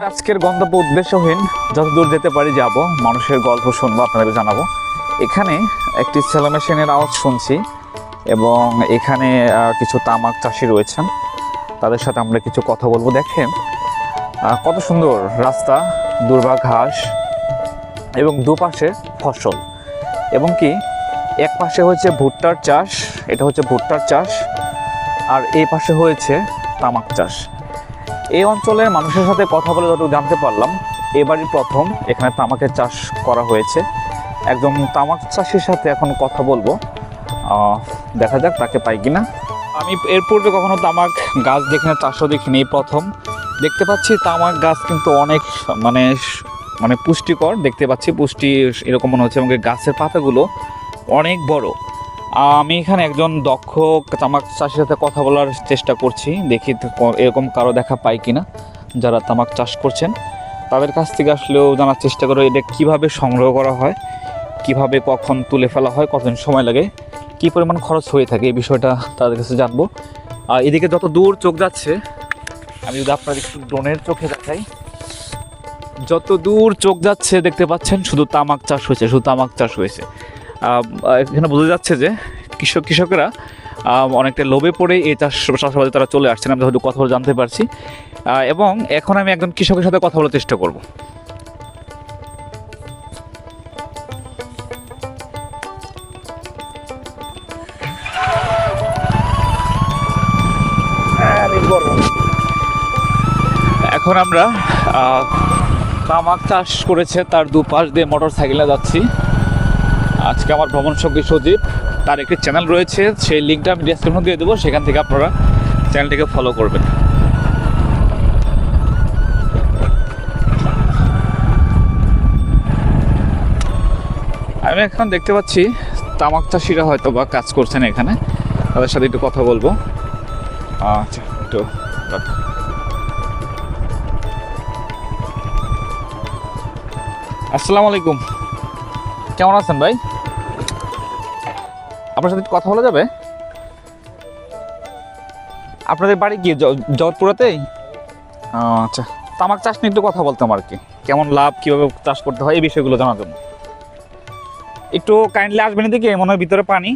আজকের গন্তব্য উদ্দেশ্যহীন, যতদূর যেতে পারি যাব, মানুষের গল্প শুনবো, আপনাদের জানাবো। এখানে একটি সেলো মেশিনের আওয়াজ শুনছি এবং এখানে কিছু তামাক চাষি রয়েছেন, তাদের সাথে আমরা কিছু কথা বলবো। দেখেন কত সুন্দর রাস্তা, দুর্বা ঘাস এবং দুপাশে ফসল, এবং কি এক পাশে হয়েছে ভুট্টার চাষ, এটা হচ্ছে ভুট্টার চাষ, আর এই পাশে হয়েছে তামাক চাষ। এই অঞ্চলের মানুষের সাথে কথা বলে যতটুকু জানতে পারলাম, এবারই প্রথম এখানে তামাকের চাষ করা হয়েছে। একজন তামাক চাষির সাথে এখন কথা বলবো, দেখা যাক তাকে পাই কিনা। আমি এর পূর্বে কখনো তামাক গাছ দেখিনি, চাষও দেখিনি, এই প্রথম দেখতে পাচ্ছি। তামাক গাছ কিন্তু অনেক মানে মানে পুষ্টিকর দেখতে পাচ্ছি, পুষ্টি এরকম মনে হচ্ছে, এবং গাছের পাতাগুলো অনেক বড়। আমি এখানে একজন দক্ষ তামাক চাষির সাথে কথা বলার চেষ্টা করছি, দেখি এরকম কারো দেখা পাই কিনা যারা তামাক চাষ করছেন। তাদের কাছ থেকে আসলেও জানার চেষ্টা করো এটা কীভাবে সংগ্রহ করা হয়, কিভাবে কখন তুলে ফেলা হয়, কতদিন সময় লাগে, কী পরিমাণ খরচ হয়ে থাকে, এই বিষয়টা তাদের কাছে জানবো। আর এদিকে যত দূর চোখ যাচ্ছে, আমি যদি আপনাদের একটু ড্রোনের চোখে দেখাই, যত দূর চোখ যাচ্ছে দেখতে পাচ্ছেন শুধু তামাক চাষ হয়েছে, শুধু তামাক চাষ হয়েছে। এখানে বোঝা যাচ্ছে যে কৃষকেরা অনেকটা লোভে পড়ে এই চাষাবাদে তারা চলে আসছেন, আমি হয়তো কথা বলে জানতে পারছি। এবং এখন আমি একজন কৃষকের সাথে কথা বলার চেষ্টা করব। এখন আমরা তামাক চাষ করেছে তার দুপাশ দিয়ে মোটর সাইকেলে যাচ্ছি। আজকে আমার ভ্রমণ সঙ্গী সজীব, তার একটি চ্যানেল রয়েছে, সেই লিঙ্কটা আমি ডেসক্রিপশন দিয়ে দেবো, সেখান থেকে আপনারা চ্যানেলটিকে ফলো করবেন। আমি এখন দেখতে পাচ্ছি তামাক চাষিরা হয়তো বা কাজ করছেন এখানে, তাদের সাথে একটু কথা বলবো। আচ্ছা, একটু আসসালামু আলাইকুম, কেমন আছেন ভাই? আপনার সাথে একটু কথা বলা যাবে? আপনাদের বাড়ি কি জগৎপুরাতেই? আচ্ছা, তামাক চাষ নিয়ে একটু কথা বলতাম আর কি, কেমন লাভ, কীভাবে চাষ করতে হয়, এই বিষয়গুলো জানার জন্য। একটু কাইন্ডলি আসবেন এদিকে, মনে হয় ভিতরে পানি,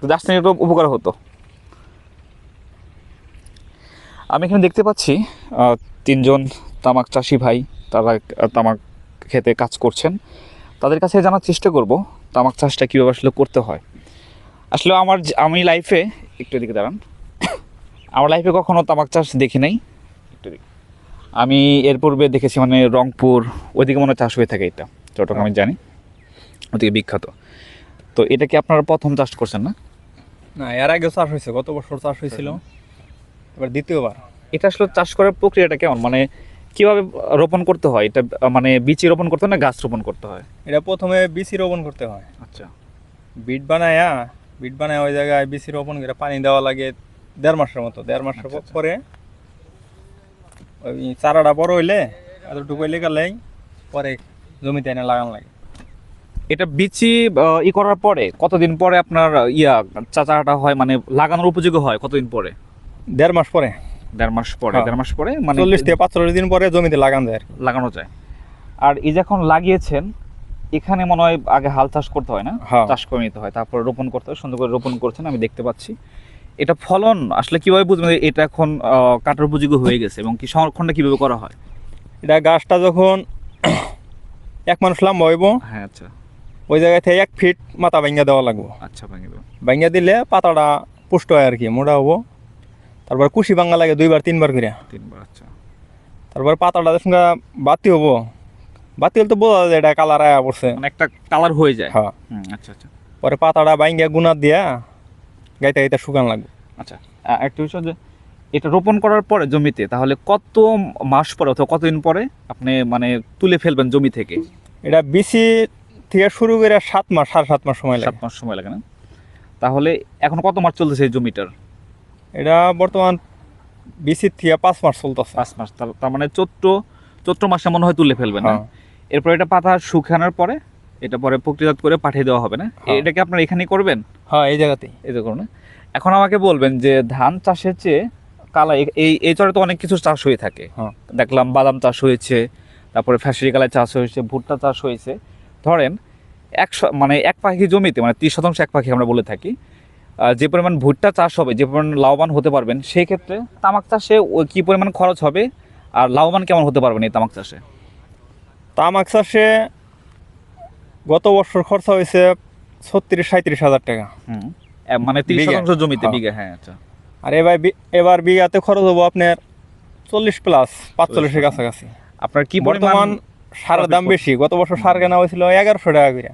যদি আসতে একটু উপকার হতো। আমি এখানে দেখতে পাচ্ছি তিনজন তামাক চাষি ভাই, তারা তামাক খেতে কাজ করছেন। তাদের কাছে জানার চেষ্টা করব তামাক চাষটা কীভাবে আসলে করতে হয়। আসলে আমি লাইফে একটু দিকে দাঁড়ান, আমার লাইফে কখনো তামাক চাষ দেখি নাই। একটু দিকে আমি এর পূর্বে দেখেছি, মানে রংপুর ওইদিকে মনে চাষ হয়ে থাকে, এটা যতটুকু আমি জানি ওদিকে বিখ্যাত। তো এটা কি আপনারা প্রথম চাষ করছেন? না না, এর আগে চাষ হয়েছে, গত বছর চাষ হয়েছিল, এবার দ্বিতীয়বার। এটা আসলে চাষ করার প্রক্রিয়াটা কেমন, মানে কিভাবে রোপণ করতে হয় এটা, মানে বীজ রোপণ করতে হয় না গাছ রোপণ করতে হয়? এটা প্রথমে বিচি রোপণ করতে হয়। আচ্ছা, বিট বানায়া ওই জায়গায় বিচি রোপণ করে পানি দেওয়া লাগে 1.5 মাসের মতো। 1.5 মাসের পরে ওই চারাটা বড় হইলে এতটুকু হইলে গেলেই পরে জমিতে এনে লাগান লাগে। এটা বিচি করার পরে কতদিন পরে আপনার চাচাটা হয়, মানে লাগানোর উপযোগী হয় কতদিন পরে? 1.5 মাস পরে। 1.5 মাস পরে? 1.5 মাস পরে মানে 40 থেকে 45 দিন পরে জমিতে লাগান যায়, লাগানো যায়। আর এই যখন লাগিয়েছেন, এখানে মনে হয় আগে হাল চাষ করতে হয় না? চাষ করে নিতে হয়, তারপর রোপণ করতে হয়। সুন্দর করে রোপণ করছেন আমি দেখতে পাচ্ছি। এটা ফলন আসলে কিভাবে বুঝবেন এটা এখন কাটার উপযোগী হয়ে গেছে, এবং কি সংরক্ষণটা কিভাবে করা হয়? এটা গাছটা যখন 1 মানুষ লম্বা হইব, হ্যাঁ, আচ্ছা, ওই জায়গা থেকে 1 ফিট মাথা ভাঙ্গা দেওয়া লাগবে। আচ্ছা, ভাঙ্গা দিলে পাতাটা পুষ্ট হয় আর কি, মোটা হবো। তারপর কুশি ভাঙ্গা লাগে 2-3 বার করে। 3 বার, আচ্ছা। তারপর পাতাটা সঙ্গে বাতি হবো, বাতি হলে তো বোঝা যায় এটা কালার আয়া পড়ছে, মানে একটা কালার হয়ে যায়। হ্যাঁ, আচ্ছা আচ্ছা। পরে পাতাটা ভাঙ্গা গুনা দিয়া গাইতে গাইতে শুকান লাগবে। আচ্ছা, একটা বিষয় যে এটা রোপণ করার পরে জমিতে, তাহলে কত মাস পরে অথবা কতদিন পরে আপনি মানে তুলে ফেলবেন জমি থেকে? এটা বিচি থেকে শুরু করে 7 মাস, 7.5 মাস সময় লাগে। 7 মাস সময় লাগে না? তাহলে এখন কত মাস চলতেছে এই জমিটার? এটা বর্তমান বিচির থেকে 5 মাস চলতেছে। 5 মাস, তার মানে চৈত্র মাসে মনে হয় তুলে ফেলবেন না? এরপর এটা পাতা শুকানোর পরে এটা পরে প্রক্রিয়াজাত করে পাঠিয়ে দেওয়া হবে না? এটা কি আপনারা এখানেই করবেন? হ্যাঁ, এই জায়গাতেই এই যে করুন। এখন আমাকে বলবেন যে ধান চাষের চেয়ে কালা এই চরে তো অনেক কিছু চাষ হয়ে থাকে। হ্যাঁ। দেখলাম বাদাম চাষ হয়েছে, তারপরে ফ্যাশরি কালায় চাষ হয়েছে, ভুট্টা চাষ হয়েছে। ধরেন মানে এক পাখি জমিতে, মানে 30% এক পাখি আমরা বলে থাকি, যে পরিমাণ ভুট্টা চাষ হবে, যে পরিমাণ লাভবান হতে পারবেন, সেই ক্ষেত্রে তামাক চাষে কি পরিমাণ খরচ হবে আর লাভবান কেমন হতে পারবেন এই তামাক চাষে? তামাক চাষে গত বছর খরচা হয়েছে 36-37 হাজার টাকা। মানে 30% জমিতে হ্যাঁ। বিঘা। হ্যাঁ, আচ্ছা। আর এবার বিঘাতে খরচ হবো আপনার 40+45 কাছাকাছি। আপনার কি বর্তমান সারের দাম বেশি, গত বছর সার কেনা হয়েছিল 1100 টাকা করে,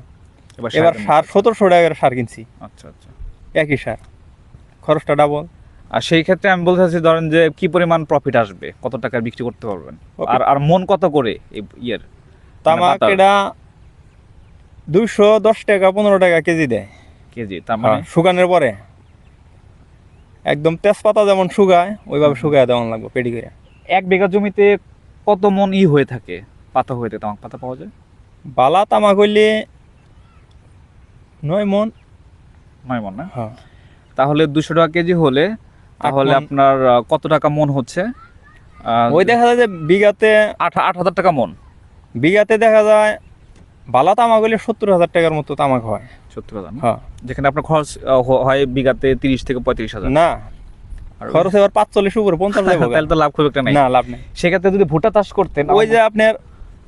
এবার সার 1700 টাকা করে সার কিনছি। আচ্ছা আচ্ছা। একই সার, খরচটা ডাবল। আর সেই ক্ষেত্রে আমি বলতে চাচ্ছি, ধরেন যে কি পরিমাণ প্রফিট আসবে, কত টাকার বিক্রি করতে পারবেন, আর আর মন কত করে এই ইয়ের তামাক এটা 210 টাকা 15 টাকা কেজি দেয় কেজি? তার মানে শুকানোর পরে একদম তেজপাতা যেমন শুকায় ওইভাবে শুকায় দেওয়া লাগবে পেডি করে। 1 বিঘা জমিতে কত মন হয়ে থাকে, পাতা হয়ে থাকে, তামাক পাতা পাওয়া যায়? বালা তামাক হইলে 9 মন। 9 মন না? হ্যাঁ। তাহলে 200 টাকা কেজি হলে তাহলে আপনার কত টাকা মন হচ্ছে? ওই দেখা যায় যে বিঘাতে 8,000 টাকা মন। বিঘাতে দেখা যায় বালা তামাক হইলে 70,000 টাকার মতো তামাক হয়। 70,000? হ্যাঁ। যেখানে আপনার খরচ হয় বিঘাতে 30 থেকে 35,000। না, খরচ এবার 45 উপরে 50 যাবে। তাহলে তো লাভ খুব একটা নাই। না, লাভ নেই। সেক্ষেত্রে যদি ভুট্টা চাষ করতেন, ওই যে আপনার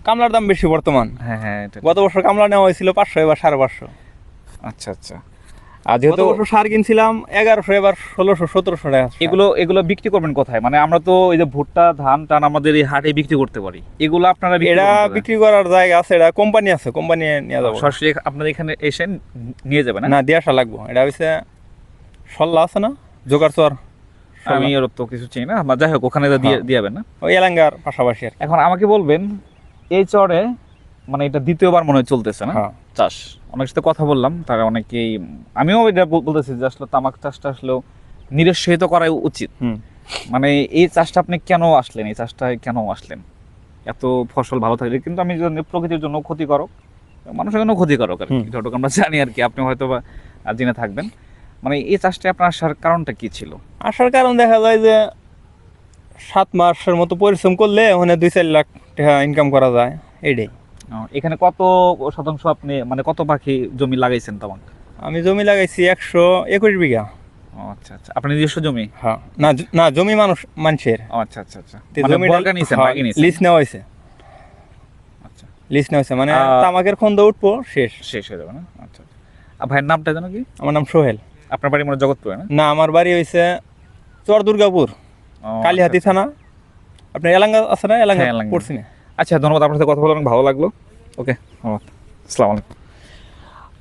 কামলার দাম বেশি বর্তমান। হ্যাঁ হ্যাঁ, গত বছর কামলা নেওয়া হয়েছিল 500, এবার 550। আচ্ছা আচ্ছা। আর যেহেতু গত বছর সার কিনছিলাম 1100, এবার 1600-1700 টাকা। এগুলো বিক্রি করবেন কোথায়? মানে আমরা তো এই যে ভুট্টা ধান টান আমাদের এই হাটে বিক্রি করতে পারি, এগুলো আপনারা এটা বিক্রি করার জায়গা আছে, এটা কোম্পানি আছে, কোম্পানি নিয়ে যাবো। সরাসরি আপনাদের এখানে এসে নিয়ে যাবেন? না, দিয়ে আসা লাগবো। এটা হচ্ছে সল্লা আছে না, জোগাড়চর, আমি ওর তো কিছু চিনি না, যাই হোক ওখানে দিয়াবেন না? ওই এলাঙ্গার পাশাপাশি আর। এখন আমাকে বলবেন, এই চরে মানে এটা দ্বিতীয়বার মনে হয় চলতেছে না চাষ? অনেকের সাথে কথা বললাম, তারা অনেকেই, আমিও এটা বলতেছি যে আসলে তামাক চাষটা আসলে নিরুৎসাহিত করাই উচিত। মানে এই চাষটা আপনি কেন আসলেন, এই চাষটায় কেন আসলেন? এত ফসল ভালো থাকলে কিন্তু আমি প্রকৃতির জন্য ক্ষতিকারক, মানুষের জন্য ক্ষতিকারক আর কি, যতটুকু আমরা জানি আর কি, আপনি হয়তো বা জেনে থাকবেন। মানে এই চাষটা আপনার আসার কারণটা কি ছিল? আসার কারণ দেখা যায় যে 7 মাসের মতো পরিশ্রম করলে ওখানে 2-4 লাখ টাকা ইনকাম করা যায়। এইটাই। এখানে কত শতাংশ আপনি, মানে কত পাখি জমি লাগাইছেন তামাক? আমি জমি লাগাইছি 121 বিঘা। আচ্ছা আচ্ছা। আপনার নিজস্ব জমি? হ্যাঁ। না, জমি মানুষের। আচ্ছা আচ্ছা আচ্ছা। মানে বর্গা নিছেন, বাকি নিছেন? লিজ নেওয়া হয়েছে। আচ্ছা, লিজ নেওয়া হয়েছে, মানে তামাকের খন্দ উঠবো, শেষ হয়ে যাবে না? আচ্ছা। আর ভাইয়ের নামটা জানো কি? আমার নাম সোহেল। আপনার বাড়ি মনে জগৎপুরে না? না, আমার বাড়ি হয়েছে চর দুর্গাপুর, কালীহাতি থানা। আপনার এলাঙ্গা আছে না? এলাঙ্গা পড়ছি না। আচ্ছা, ধন্যবাদ। আপনার সাথে কথা বলে অনেক ভালো লাগলো। ওকে, ধন্যবাদ। আসসালামু আলাইকুম।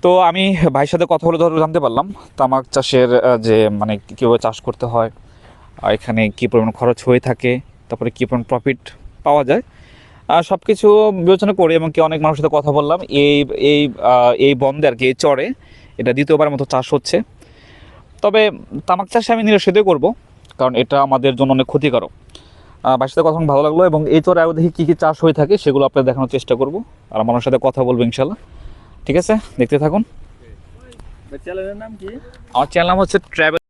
তো আমি ভাইয়ের সাথে কথা বলে জানতে পারলাম তামাক চাষের যে মানে কীভাবে চাষ করতে হয়, আর এখানে কী পরিমাণ খরচ হয়ে থাকে, তারপরে কী পরিমাণ প্রফিট পাওয়া যায়, সব কিছু বিবেচনা করি। এবং কি অনেক মানুষের সাথে কথা বললাম, এই বন্দে আর কি, এই চরে এটা দ্বিতীয়বার মতো চাষ হচ্ছে। তবে তামাক চাষে আমি নিরুৎসাহিত করব, কারণ এটা আমাদের জন্য অনেক ক্ষতিকারক। ভাইয়ের সাথে কথা ভালো লাগলো, এবং এই চরে আরও দেখি কী কী চাষ হয়ে থাকে সেগুলো আপনাদের দেখানোর চেষ্টা করব, আর আমার সাথে কথা বলবো ইনশাল্লাহ। ঠিক আছে, দেখতে থাকুন। চ্যানেলের নাম কি? আমার চ্যানেল নাম হচ্ছে ট্রাভেল